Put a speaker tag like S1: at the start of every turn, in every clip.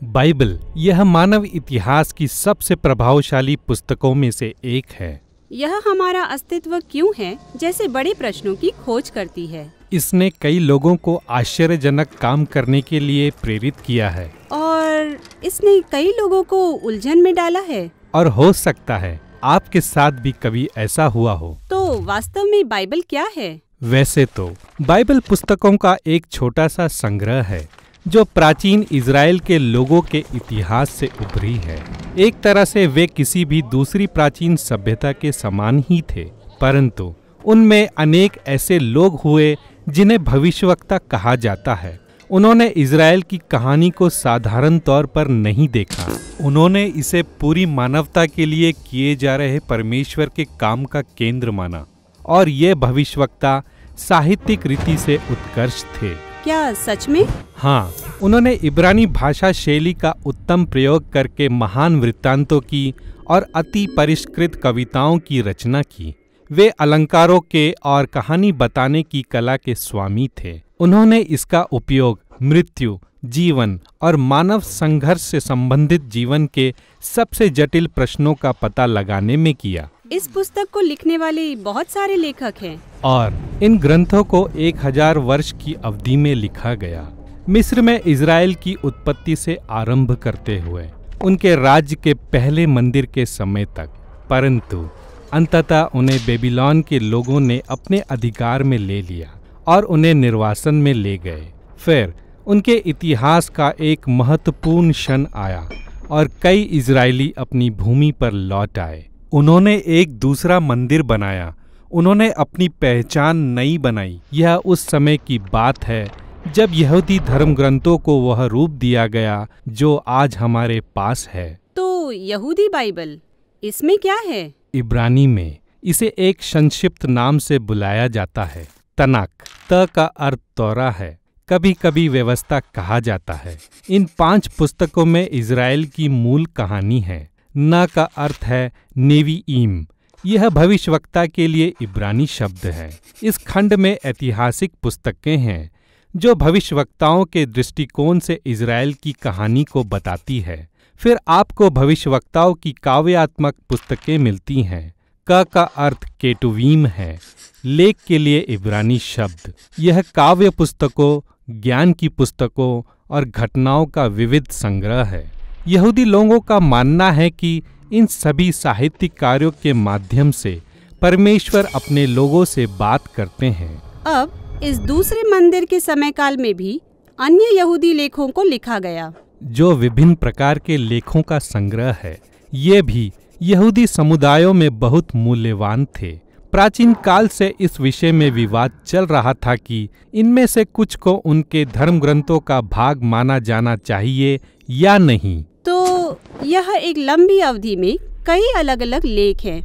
S1: Bible यह मानव इतिहास की सबसे प्रभावशाली पुस्तकों में से एक है।
S2: यह हमारा अस्तित्व क्यों है जैसे बड़े प्रश्नों की खोज करती है।
S1: इसने कई लोगों को आश्चर्यजनक काम करने के लिए प्रेरित किया है
S2: और इसने कई लोगों को उलझन में डाला है।
S1: और हो सकता है आपके साथ भी कभी ऐसा हुआ हो।
S2: तो वास्तव में बाइबल क्या है?
S1: वैसे तो बाइबल पुस्तकों का एक छोटा सा संग्रह है जो प्राचीन इज़राइल के लोगों के इतिहास से उभरी है। एक तरह से वे किसी भी दूसरी प्राचीन सभ्यता के समान ही थे, परंतु उनमें अनेक ऐसे लोग हुए जिन्हें भविष्यवक्ता कहा जाता है। उन्होंने इज़राइल की कहानी को साधारण तौर पर नहीं देखा। उन्होंने इसे पूरी मानवता के लिए किए जा रहे परमेश्वर के काम का केंद्र माना और ये भविष्यवक्ता साहित्यिक रीति से उत्कर्ष थे।
S2: क्या सच में?
S1: हाँ, उन्होंने इब्रानी भाषा शैली का उत्तम प्रयोग करके महान वृत्तांतों की और अति परिष्कृत कविताओं की रचना की। वे अलंकारों के और कहानी बताने की कला के स्वामी थे। उन्होंने इसका उपयोग मृत्यु, जीवन और मानव संघर्ष से संबंधित जीवन के सबसे जटिल प्रश्नों का पता लगाने में किया।
S2: इस पुस्तक को लिखने वाले बहुत सारे लेखक हैं
S1: और इन ग्रंथों को 1000 वर्ष की अवधि में लिखा गया। मिस्र में इज़राइल की उत्पत्ति से आरंभ करते हुए उनके राज्य के पहले मंदिर के समय तक, परंतु अंततः उन्हें बेबीलोन के लोगों ने अपने अधिकार में ले लिया और उन्हें निर्वासन में ले गए। फिर उनके इतिहास का एक महत्वपूर्ण क्षण आया और कई इजरायली अपनी भूमि पर लौट आए। उन्होंने एक दूसरा मंदिर बनाया। उन्होंने अपनी पहचान नई बनाई। यह उस समय की बात है जब यहूदी धर्म ग्रंथों को वह रूप दिया गया जो आज हमारे पास है।
S2: तो यहूदी बाइबल, इसमें क्या है?
S1: इब्रानी में इसे एक संक्षिप्त नाम से बुलाया जाता है, तनाक। त का अर्थ तौरा है, कभी कभी व्यवस्था कहा जाता है। इन 5 पुस्तकों में इज़राइल की मूल कहानी है। न का अर्थ है नेवीईम। यह भविष्यवक्ता के लिए इब्रानी शब्द है। इस खंड में ऐतिहासिक पुस्तकें हैं जो भविष्यवक्ताओं के दृष्टिकोण से इज़राइल की कहानी को बताती है। फिर आपको भविष्यवक्ताओं की काव्यात्मक पुस्तकें मिलती हैं। क का अर्थ केटुवीम है, लेख के लिए इब्रानी शब्द। यह काव्य पुस्तकों, ज्ञान की पुस्तकों और घटनाओं का विविध संग्रह है। यहूदी लोगों का मानना है कि इन सभी साहित्यिक कार्यों के माध्यम से परमेश्वर अपने लोगों से बात करते हैं।
S2: अब इस दूसरे मंदिर के समयकाल में भी अन्य यहूदी लेखों को लिखा गया,
S1: जो विभिन्न प्रकार के लेखों का संग्रह है। ये भी यहूदी समुदायों में बहुत मूल्यवान थे। प्राचीन काल से इस विषय में विवाद चल रहा था कि इनमें से कुछ को उनके धर्म ग्रंथों का भाग माना जाना चाहिए या नहीं।
S2: तो यह एक लंबी अवधि में कई अलग अलग लेख हैं।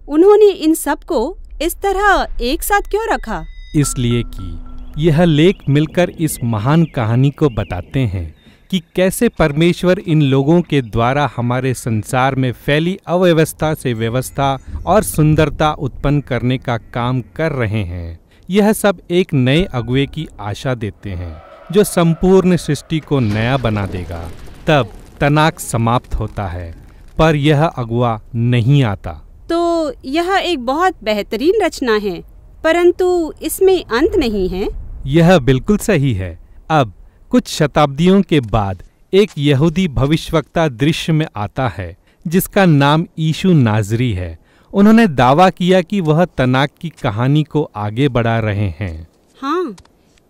S2: उन्होंने इन सब को इस तरह एक साथ क्यों रखा?
S1: इसलिए कि यह लेख मिलकर इस महान कहानी को बताते हैं कि कैसे परमेश्वर इन लोगों के द्वारा हमारे संसार में फैली अव्यवस्था से व्यवस्था और सुंदरता उत्पन्न करने का काम कर रहे हैं। यह सब एक नए अगुवे की आशा देते हैं जो संपूर्ण सृष्टि को नया बना देगा। तब तनाक समाप्त होता है, पर यह अगुवा नहीं आता।
S2: तो यह एक बहुत बेहतरीन रचना है, परंतु इसमें अंत नहीं है।
S1: यह बिल्कुल सही है। अब कुछ शताब्दियों के बाद एक यहूदी भविष्यवक्ता दृश्य में आता है जिसका नाम यीशु नाज़री है। उन्होंने दावा किया कि वह तनाक की कहानी को आगे बढ़ा रहे हैं।
S2: हाँ,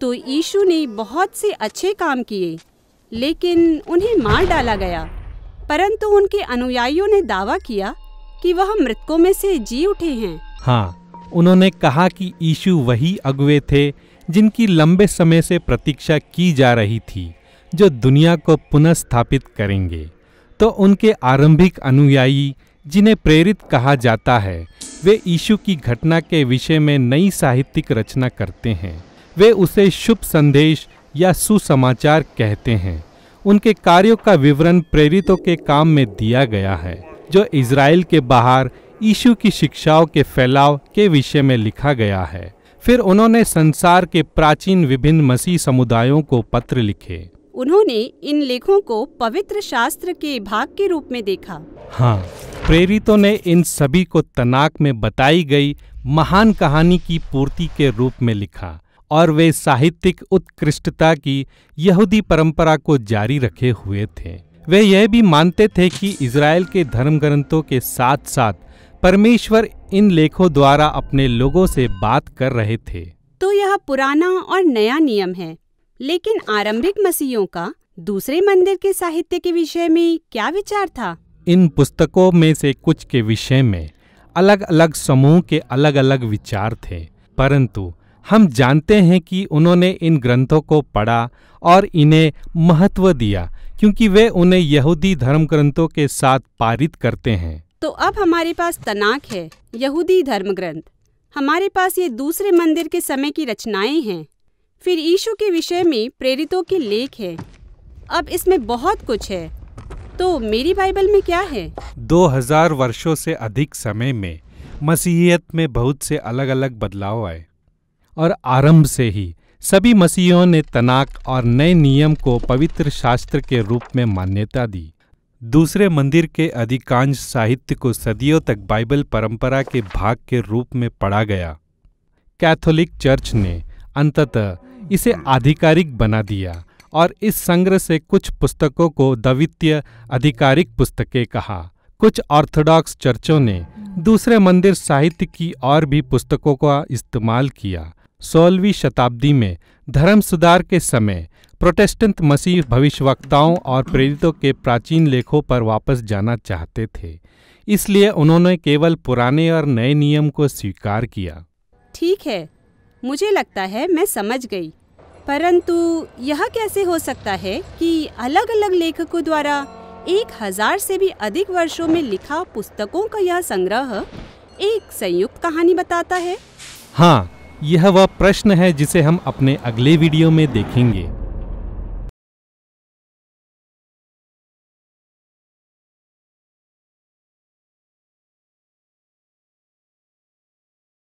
S2: तो यीशु ने बहुत से अच्छे काम किए, लेकिन उन्हें मार डाला गया। परंतु उनके अनुयायियों ने दावा किया कि वह मृतकों में से जी उठे हैं।
S1: हाँ, उन्होंने कहा कि यीशु वही अगुवे थे जिनकी लंबे समय से प्रतीक्षा की जा रही थी, जो दुनिया को पुनः स्थापित करेंगे। तो उनके आरंभिक अनुयायी, जिन्हें प्रेरित कहा जाता है, वे यीशु की घटना के विषय में नई साहित्यिक रचना करते हैं। वे उसे शुभ संदेश या सुसमाचार कहते हैं। उनके कार्यों का विवरण प्रेरितों के काम में दिया गया है, जो इज़राइल के बाहर यीशु की शिक्षाओं के फैलाव के विषय में लिखा गया है। फिर उन्होंने संसार के प्राचीन विभिन्न मसीह समुदायों को पत्र लिखे।
S2: उन्होंने इन लेखों को पवित्र शास्त्र के भाग के रूप में देखा।
S1: हाँ, प्रेरितों ने इन सभी को तनाक में बताई गई महान कहानी की पूर्ति के रूप में लिखा और वे साहित्यिक उत्कृष्टता की यहूदी परंपरा को जारी रखे हुए थे। वे यह भी मानते थे कि इज़राइल के धर्म ग्रंथों के साथ साथ परमेश्वर इन लेखों द्वारा अपने लोगों से बात कर रहे थे।
S2: तो यह पुराना और नया नियम है, लेकिन आरंभिक मसीहियों का दूसरे मंदिर के साहित्य के विषय में क्या विचार था?
S1: इन पुस्तकों में से कुछ के विषय में अलग अलग समूह के अलग अलग विचार थे, परंतु हम जानते हैं कि उन्होंने इन ग्रंथों को पढ़ा और इन्हें महत्व दिया क्योंकि वे उन्हें यहूदी धर्म ग्रंथों के साथ पारित करते हैं।
S2: तो अब हमारे पास तनाक है, यहूदी धर्म ग्रंथ, हमारे पास ये दूसरे मंदिर के समय की रचनाएं हैं, फिर यीशु के विषय में प्रेरितों के लेख हैं। अब इसमें बहुत कुछ है। तो मेरी बाइबल में क्या है?
S1: 2000 वर्षों से अधिक समय में मसीहियत में बहुत से अलग अलग बदलाव आए और आरंभ से ही सभी मसीहियों ने तनाक और नए नियम को पवित्र शास्त्र के रूप में मान्यता दी। दूसरे मंदिर के अधिकांश साहित्य को सदियों तक बाइबल परंपरा के भाग के रूप में पढ़ा गया। कैथोलिक चर्च ने अंततः इसे आधिकारिक बना दिया और इस संग्रह से कुछ पुस्तकों को द्वितीय आधिकारिक पुस्तकें कहा। कुछ ऑर्थोडॉक्स चर्चों ने दूसरे मंदिर साहित्य की और भी पुस्तकों का इस्तेमाल किया। 16वीं शताब्दी में धर्म सुधार के समय प्रोटेस्टेंट मसीह भविष्यवक्ताओं और प्रेरितों के प्राचीन लेखों पर वापस जाना चाहते थे, इसलिए उन्होंने केवल पुराने और नए नियम को स्वीकार किया।
S2: ठीक है, मुझे लगता है मैं समझ गई, परंतु यह कैसे हो सकता है कि अलग अलग लेखकों द्वारा 1000 से भी अधिक वर्षों में लिखा पुस्तकों का यह संग्रह एक संयुक्त कहानी बताता है?
S1: हाँ, यह वह प्रश्न है जिसे हम अपने अगले वीडियो में देखेंगे।